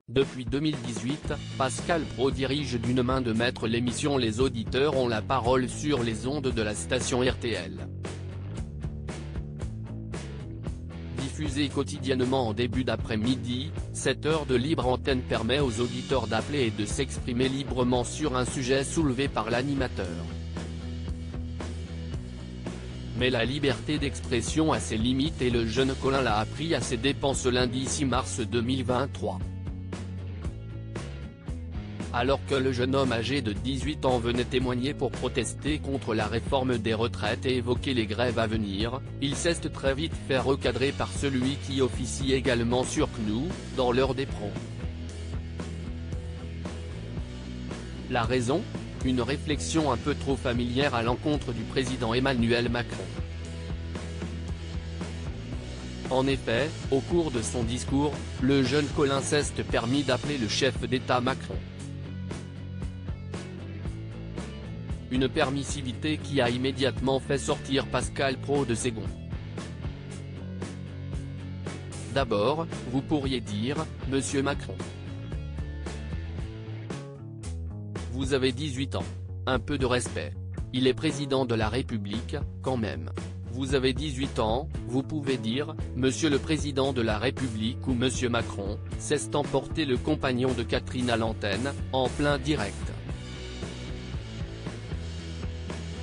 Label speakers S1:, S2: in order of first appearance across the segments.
S1: Depuis 2018, Pascal Praud dirige d'une main de maître l'émission Les auditeurs ont la parole sur les ondes de la station RTL. Diffusée quotidiennement en début d'après-midi, cette heure de libre antenne permet aux auditeurs d'appeler et de s'exprimer librement sur un sujet soulevé par l'animateur. Mais la liberté d'expression a ses limites et le jeune Colin l'a appris à ses dépens ce lundi 6 mars 2023. Alors que le jeune homme âgé de 18 ans venait témoigner pour protester contre la réforme des retraites et évoquer les grèves à venir, il s'est très vite fait recadrer par celui qui officie également sur CNU, dans l'heure des pros. La raison ? Une réflexion un peu trop familière à l'encontre du président Emmanuel Macron. En effet, au cours de son discours, le jeune Colin s'est permis d'appeler le chef d'État Macron. Une permissivité qui a immédiatement fait sortir Pascal Praud de ses gonds. D'abord, vous pourriez dire, Monsieur Macron. Vous avez 18 ans. Un peu de respect. Il est président de la République, quand même. Vous avez 18 ans, vous pouvez dire, Monsieur le Président de la République ou Monsieur Macron, s'est emporté le compagnon de Catherine à l'antenne, en plein direct.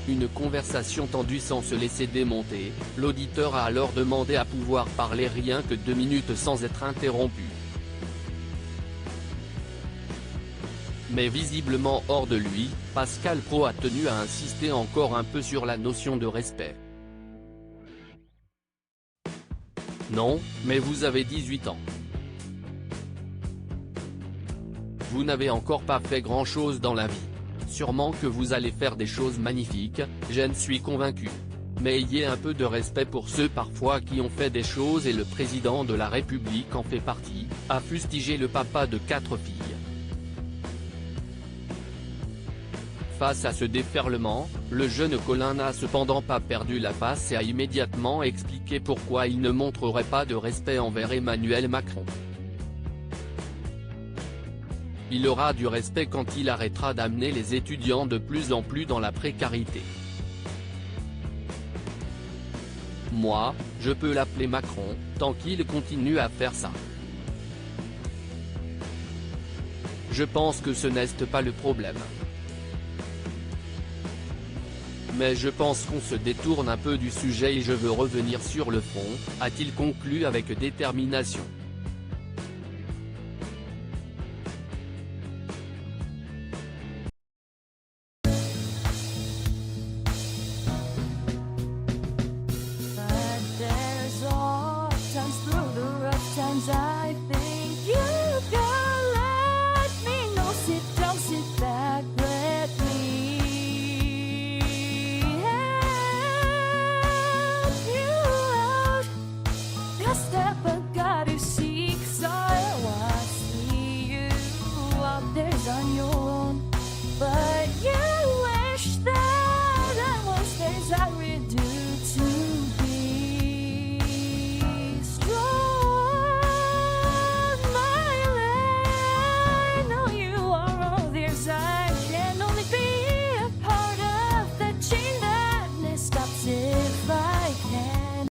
S1: Une conversation tendue sans se laisser démonter, l'auditeur a alors demandé à pouvoir parler rien que 2 minutes sans être interrompu. Mais visiblement hors de lui, Pascal Praud a tenu à insister encore un peu sur la notion de respect. Non, mais vous avez 18 ans. Vous n'avez encore pas fait grand-chose dans la vie. Sûrement que vous allez faire des choses magnifiques, j'en suis convaincu. Mais ayez un peu de respect pour ceux parfois qui ont fait des choses et le président de la République en fait partie, a fustigé le papa de 4 filles. Face à ce déferlement, le jeune Colin n'a cependant pas perdu la face et a immédiatement expliqué pourquoi il ne montrerait pas de respect envers Emmanuel Macron. Il aura du respect quand il arrêtera d'amener les étudiants de plus en plus dans la précarité. Moi, je peux l'appeler Macron, tant qu'il continue à faire ça. Je pense que ce n'est pas le problème. Mais je pense qu'on se détourne un peu du sujet et je veux revenir sur le fond, a-t-il conclu avec détermination.